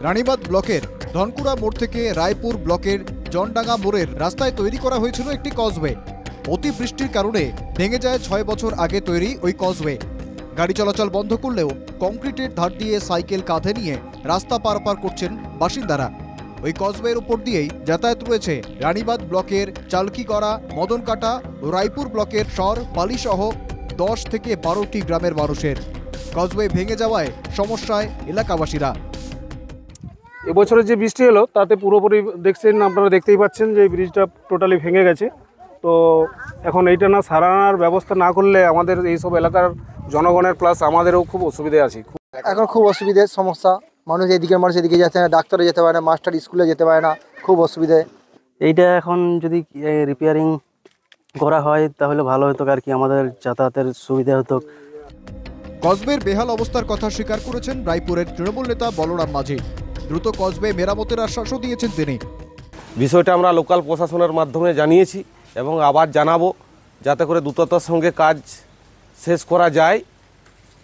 রানীবাঁধ ব্লকের ধনকুড়া মোড় থেকে রায়পুর ব্লকের জনডাঙ্গা মোড়ের রাস্তায় তৈরি করা হয়েছিল একটি কজওয়ে। অতিবৃষ্টির কারণে ভেঙে যায় 6 বছর আগে তৈরি ওই কজওয়ে। গাড়ি চলাচল বন্ধ করলেও কংক্রিটের ধার দিয়ে সাইকেল কাঁধে নিয়ে রাস্তা পারাপার করছেন বাসিন্দারা। ওই কজওয়ের উপর দিয়েই যাতায়াত রয়েছে রানীবাঁধ ব্লকের চালকিগড়া, মদনকাটা ও রায়পুর ব্লকের সর পালিসহ 10 থেকে 12টি গ্রামের মানুষের। কজওয়ে ভেঙে যাওয়ায় সমস্যায় এলাকাবাসীরা। এবছরে যে বৃষ্টি হলো তাতে পুরোপুরি আপনারা দেখতেই পাচ্ছেন যে ব্রিজটা টোটালি ভেঙে গেছে। তো এখন এইটা না সারানোর ব্যবস্থা না করলে আমাদের এইসব এলাকার জনগণের প্লাস আমাদেরও খুব অসুবিধে আছে। এখন খুব অসুবিধার সমস্যা, মানুষ এদিকে যেতে না, ডাক্তারে যেতে পারে না, মাস্টার স্কুলে যেতে পারে না, খুব অসুবিধে। এইটা এখন যদি রিপেয়ারিং করা হয় তাহলে ভালো হতো আর কি, আমাদের যাতায়াতের সুবিধা হতো। কজওয়ের বেহাল অবস্থার কথা স্বীকার করেছেন রায়পুরের তৃণমূল নেতা বলরাম মাঝি। দ্রুত কজওয়ে মেরামতের আশ্বাসও দিয়েছেন তিনি। বিষয়টা আমরা লোকাল প্রশাসনের মাধ্যমে জানিয়েছি এবং আবার জানাবো, যাতে করে দ্রুততার সঙ্গে কাজ শেষ করা যায়,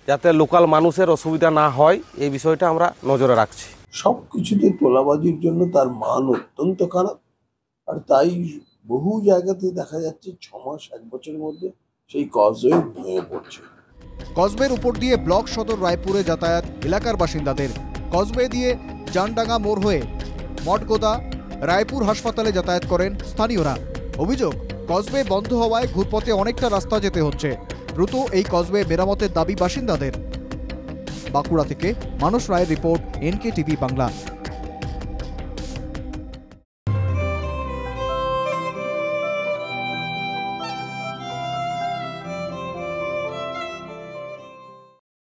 যাতে লোকাল মানুষের অসুবিধা না হয়, এই বিষয়টা আমরা নজরে রাখছি। সব কিছুতে তোলাবাজির জন্য তার মান অত্যন্ত খারাপ, আর তাই বহু জায়গাতে দেখা যাচ্ছে 6 মাস 1 বছরের মধ্যে সেই কজওয়ে ভেঙে পড়ছে। কজওয়ের উপর দিয়ে ব্লক সদর রায়পুরে যাতায়াত এলাকার বাসিন্দাদের। কজওয়ে দিয়ে জানডাঙ্গা মোড় হয়ে মঠগোদা, রায়পুর হাসপাতালে যাতায়াত করেন স্থানীয়রা। অভিযোগ, কজওয়ে বন্ধ হওয়ায় ঘুরপথে অনেকটা রাস্তা যেতে হচ্ছে। দ্রুত এই কজওয়ে মেরামতের দাবি বাসিন্দাদের। বাঁকুড়া থেকে মানস রায়ের রিপোর্ট, NK টিভি বাংলা।